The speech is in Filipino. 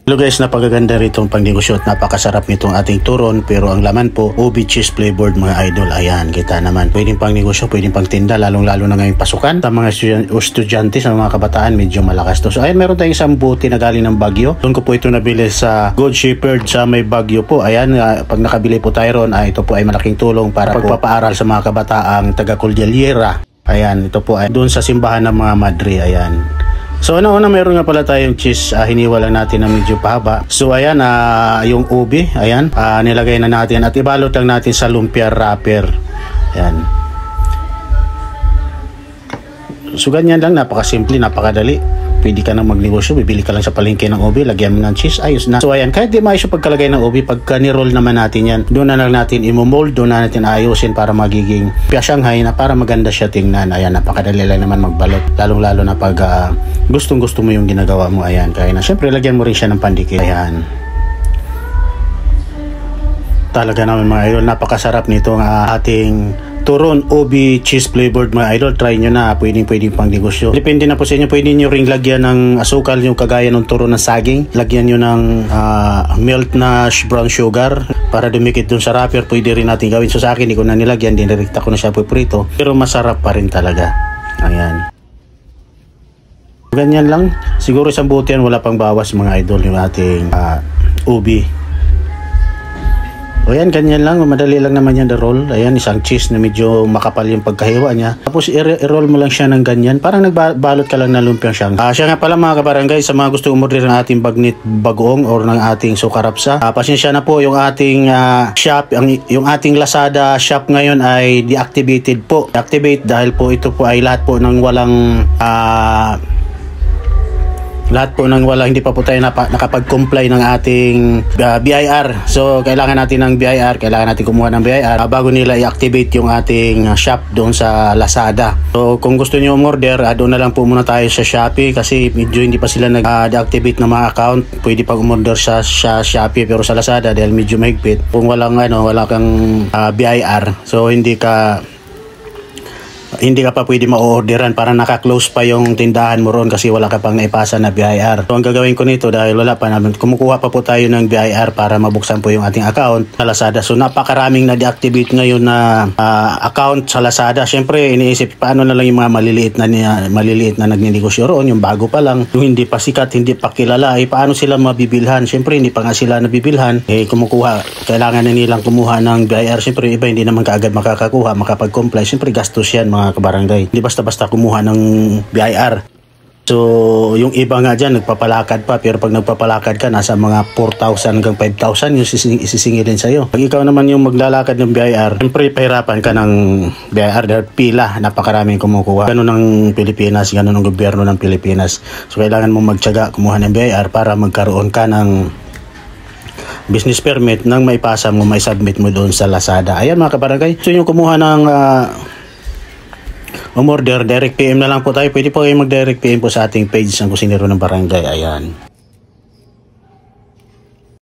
Hello guys, napakaganda rito ang pangnegosyo at napakasarap nitong ating turon, pero ang laman po, ubi cheese flavored mga idol. Ayan, kita naman. Pwedeng pangnegosyo, pwedeng pangtinda, lalong-lalo na ngayong pasukan. Sa mga estudyante, sa mga kabataan, medyo malakas to. So ayan, meron tayong isang buti na galing ng Baguio. Doon ko po ito nabili sa Good Shepherd sa may Baguio po. Ayan, pag nakabili po tayo ron, ito po ay malaking tulong para pagpapaaral sa mga kabataang taga Cordillera. Ayan, ito po ay doon sa simbahan ng mga madre. Ayan. So una meron nga pala tayong cheese, hiniwa lang natin na medyo pahaba. So ayan, yung ubi, ayan, nilagay na natin at ibalot lang natin sa lumpia wrapper. Ayan. So ganyan lang, napakasimple, napakadali. Pwede ka nang magnegosyo, bibili ka lang sa palengke ng ubi, lagyan mo ng cheese, ayos na. So ayan, kahit di maayos yung pagkalagay ng ubi, pagka ni-roll naman natin yan, doon na lang natin imo-mold, doon na natin ayusin para magiging pia Shanghai na para maganda siya tingnan. Ayan, napakadali lang naman magbalot, lalong-lalo na pag gustong-gusto mo yung ginagawa mo. Ayan, kaya na syempre lagyan mo rin siya ng pandikit. Ayan. Talaga naman mga idol, napakasarap nito ng ating turon ubi cheese flavored mga idol. Try nyo na, pwedeng pang negosyo. Depende na po sa inyo, pwede nyo ring lagyan ng asukal yung kagaya ng turon ng saging. Lagyan nyo ng melt na brown sugar para dumikit dun sa wrapper. Pwede rin natin gawin. So sa akin, hindi ko na nilagyan, dinirekta ko na siya prito, pero masarap pa rin talaga. Ayan. Ganyan lang. Siguro isang buti yan, wala pang bawas mga idol yung ating ubi. O yan, ganyan lang. Madali lang naman yan roll. Ayan, isang cheese na medyo makapal yung pagkahiwa niya. Tapos i-roll mo lang siya ng ganyan. Parang nagbalot ka lang na lumpiang Shanghai. Siya nga pala mga kabarangay, sa mga gusto umorder ng ating bagnit bagoong or ng ating sukarapsa. Pasensya na po, yung ating shop, yung ating Lazada shop ngayon ay deactivated po. Deactivate dahil po ito po ay lahat po ng walang hindi pa po tayo nakapag-comply ng ating BIR. So kailangan natin ng BIR, kailangan natin kumuha ng BIR bago nila i-activate yung ating shop doon sa Lazada. So kung gusto niyo umorder, doon na lang po muna tayo sa Shopee kasi medyo hindi pa sila nag-deactivate ng mga account. Pwede pang umorder sa Shopee, pero sa Lazada dahil medyo mahigpit. Kung wala kang BIR, so hindi ka pa pwede ma-orderan, para naka-close pa yung tindahan mo ron kasi wala ka pang naipasa na BIR. So ang gagawin ko nito, dahil wala pa namin, kumukuha pa po tayo ng BIR para mabuksan po yung ating account sa Lazada. So napakaraming na-deactivate ngayon na account sa Lazada. Siyempre iniisip, paano na lang yung mga maliliit na nagninegosyo roon, yung bago pa lang, yung hindi pa sikat, hindi pa kilala, paano sila mabibilhan? Siyempre hindi pa nga sila nabibilhan, kailangan na nilang kumuha ng BIR. Siyempre iba hindi naman kaagad makakakuha, makapag-comply. Siyempre gastos yan mga kabarangay. Hindi basta-basta kumuha ng BIR. So, yung iba nga dyan, nagpapalakad pa. Pero pag nagpapalakad ka, nasa mga 4,000 hanggang 5,000 yung isisingilin sa'yo. Pag ikaw naman yung maglalakad ng BIR, siyempre, pahirapan ka ng BIR dahil pila, napakaraming kumukuha. Ganun ang Pilipinas, ganun ang gobyerno ng Pilipinas. So, kailangan mo magtiyaga, kumuha ng BIR para magkaroon ka ng business permit nang maipasa mo, may submit mo doon sa Lazada. Ayan mga kabarangay. So, yung kumuha ng umorder, direct PM na lang po tayo. Pwede po kayo mag-direct PM po sa ating page ng Kusinero ng Barangay. Ayan.